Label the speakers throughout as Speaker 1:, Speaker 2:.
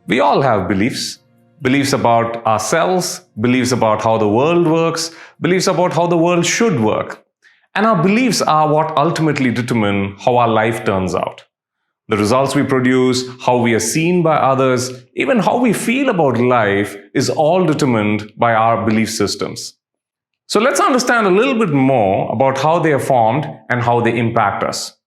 Speaker 1: We all have beliefs. Beliefs about ourselves, beliefs about how the world works, beliefs about how the world should work. And our beliefs are what ultimately determine how our life turns out. The results we produce, how we are seen by others, even how we feel about life is all determined by our belief systems. So let's understand a little bit more about how they are formed and how they impact us.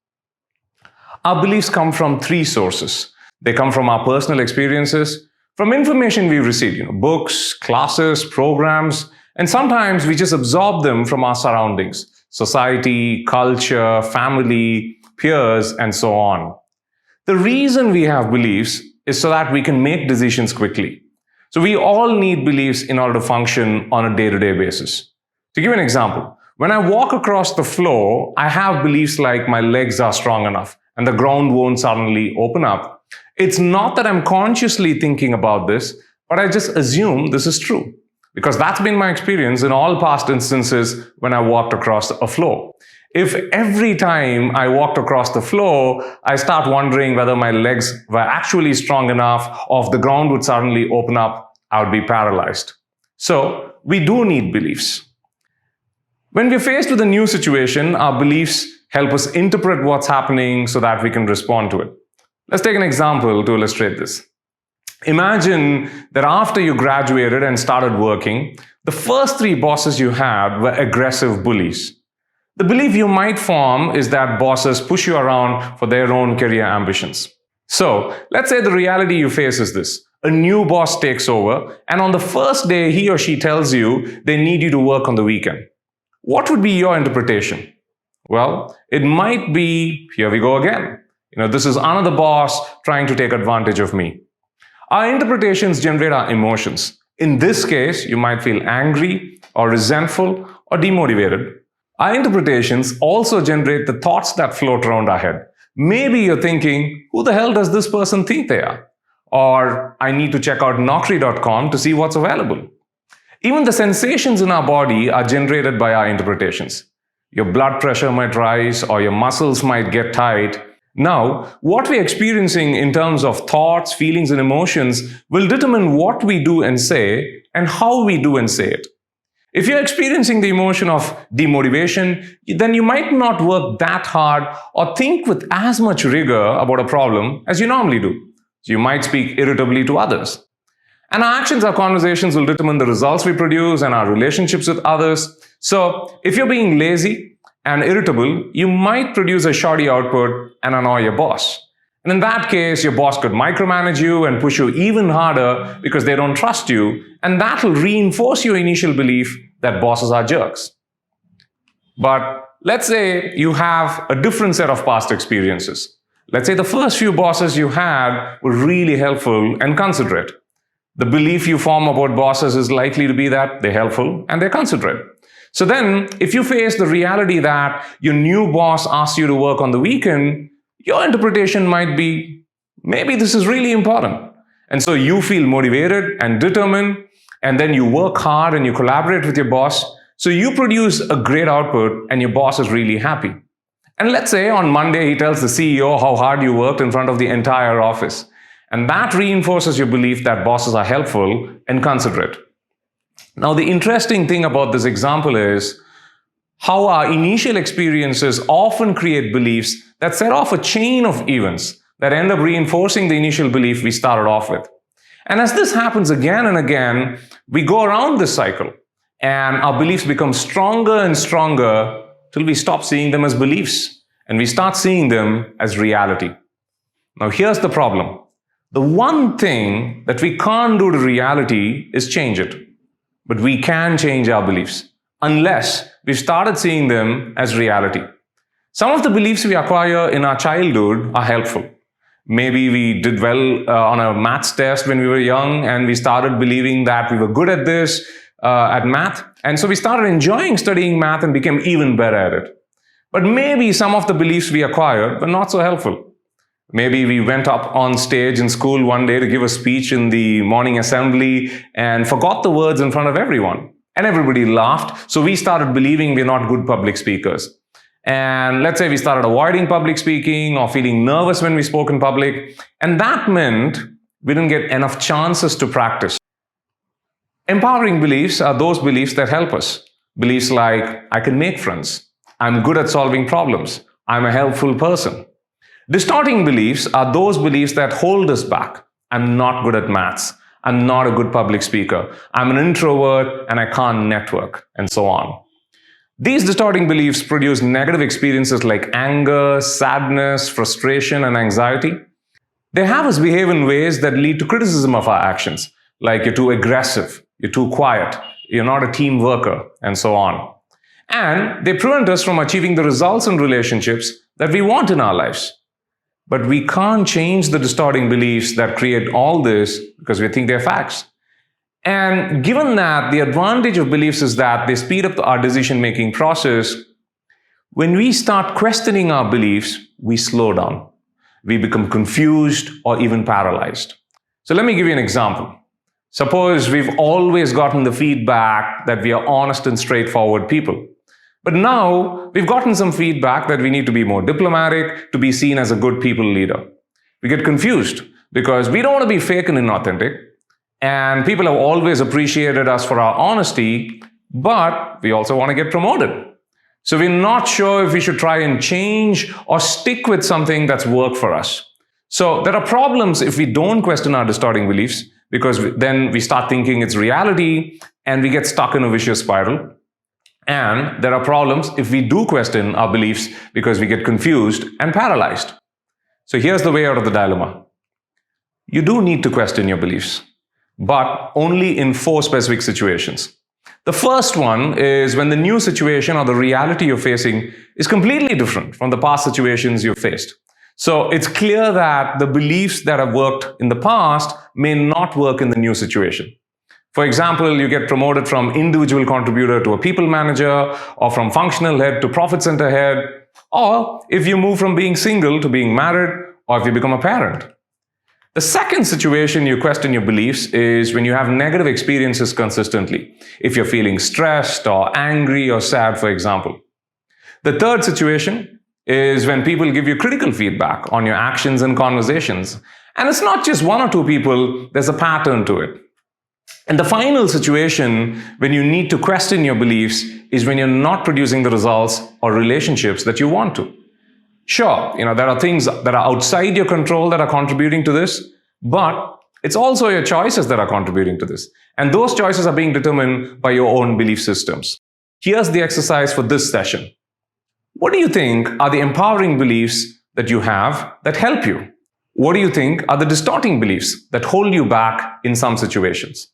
Speaker 1: Our beliefs come from three sources. They come from our personal experiences, from information we receive, books, classes, programs, and sometimes we just absorb them from our surroundings, society, culture, family, peers, and so on. The reason we have beliefs is so that we can make decisions quickly. So we all need beliefs in order to function on a day-to-day basis. To give an example, when I walk across the floor, I have beliefs like my legs are strong enough and the ground won't suddenly open up. It's not that I'm consciously thinking about this, but I just assume this is true because that's been my experience in all past instances when I walked across a floor. If every time I walked across the floor, I start wondering whether my legs were actually strong enough or if the ground would suddenly open up, I would be paralyzed. So we do need beliefs. When we're faced with a new situation, our beliefs help us interpret what's happening so that we can respond to it. Let's take an example to illustrate this. Imagine that after you graduated and started working, the first three bosses you had were aggressive bullies. The belief you might form is that bosses push you around for their own career ambitions. So, let's say the reality you face is this. A new boss takes over, and on the first day he or she tells you they need you to work on the weekend. What would be your interpretation? Well, it might be, here we go again. This is another boss trying to take advantage of me. Our interpretations generate our emotions. In this case, you might feel angry or resentful or demotivated. Our interpretations also generate the thoughts that float around our head. Maybe you're thinking, who the hell does this person think they are? Or I need to check out Naukri.com to see what's available. Even the sensations in our body are generated by our interpretations. Your blood pressure might rise or your muscles might get tight. Now, what we're experiencing in terms of thoughts, feelings, and emotions will determine what we do and say and how we do and say it. If you're experiencing the emotion of demotivation, then you might not work that hard or think with as much rigor about a problem as you normally do. So you might speak irritably to others. And our actions, our conversations will determine the results we produce and our relationships with others. So if you're being lazy and irritable, you might produce a shoddy output and annoy your boss. And in that case, your boss could micromanage you and push you even harder because they don't trust you, and that will reinforce your initial belief that bosses are jerks. But let's say you have a different set of past experiences. Let's say the first few bosses you had were really helpful and considerate. The belief you form about bosses is likely to be that they're helpful and they're considerate. So then, if you face the reality that your new boss asks you to work on the weekend, your interpretation might be, maybe this is really important. And so you feel motivated and determined, and then you work hard and you collaborate with your boss. So you produce a great output and your boss is really happy. And let's say on Monday, he tells the CEO how hard you worked in front of the entire office. And that reinforces your belief that bosses are helpful and considerate. Now, the interesting thing about this example is how our initial experiences often create beliefs that set off a chain of events that end up reinforcing the initial belief we started off with. And as this happens again and again, we go around this cycle and our beliefs become stronger and stronger till we stop seeing them as beliefs and we start seeing them as reality. Now, here's the problem. The one thing that we can't do to reality is change it. But we can change our beliefs unless we've started seeing them as reality. Some of the beliefs we acquire in our childhood are helpful. Maybe we did well on a maths test when we were young and we started believing that we were good at this, at math. And so we started enjoying studying math and became even better at it. But maybe some of the beliefs we acquired were not so helpful. Maybe we went up on stage in school one day to give a speech in the morning assembly and forgot the words in front of everyone. And everybody laughed, so we started believing we're not good public speakers. And let's say we started avoiding public speaking or feeling nervous when we spoke in public. And that meant We didn't get enough chances to practice. Empowering beliefs are those beliefs that help us. Beliefs like, I can make friends, I'm good at solving problems, I'm a helpful person. Distorting beliefs are those beliefs that hold us back. I'm not good at maths, I'm not a good public speaker, I'm an introvert and I can't network, and so on. These distorting beliefs produce negative experiences like anger, sadness, frustration, and anxiety. They have us behave in ways that lead to criticism of our actions, like you're too aggressive, you're too quiet, you're not a team worker, and so on. And they prevent us from achieving the results and relationships that we want in our lives. But we can't change the distorting beliefs that create all this because we think they're facts. And given that the advantage of beliefs is that they speed up our decision-making process, when we start questioning our beliefs, we slow down. We become confused or even paralyzed. So let me give you an example. Suppose we've always gotten the feedback that we are honest and straightforward people. But now we've gotten some feedback that we need to be more diplomatic to be seen as a good people leader. We get confused because we don't want to be fake and inauthentic. And people have always appreciated us for our honesty, but we also want to get promoted. So we're not sure if we should try and change or stick with something that's worked for us. So there are problems if we don't question our distorting beliefs, because then we start thinking it's reality and we get stuck in a vicious spiral. And there are problems if we do question our beliefs because we get confused and paralyzed. So here's the way out of the dilemma. You do need to question your beliefs, but only in 4 specific situations. The first one is when the new situation or the reality you're facing is completely different from the past situations you've faced. So it's clear that the beliefs that have worked in the past may not work in the new situation. For example, you get promoted from individual contributor to a people manager, or from functional head to profit center head, or if you move from being single to being married, or if you become a parent. The second situation you question your beliefs is when you have negative experiences consistently, if you're feeling stressed or angry or sad, for example. The third situation is when people give you critical feedback on your actions and conversations. And it's not just 1 or 2 people, there's a pattern to it. And the final situation when you need to question your beliefs is when you're not producing the results or relationships that you want to. Sure, there are things that are outside your control that are contributing to this, but it's also your choices that are contributing to this. And those choices are being determined by your own belief systems. Here's the exercise for this session. What do you think are the empowering beliefs that you have that help you? What do you think are the distorting beliefs that hold you back in some situations?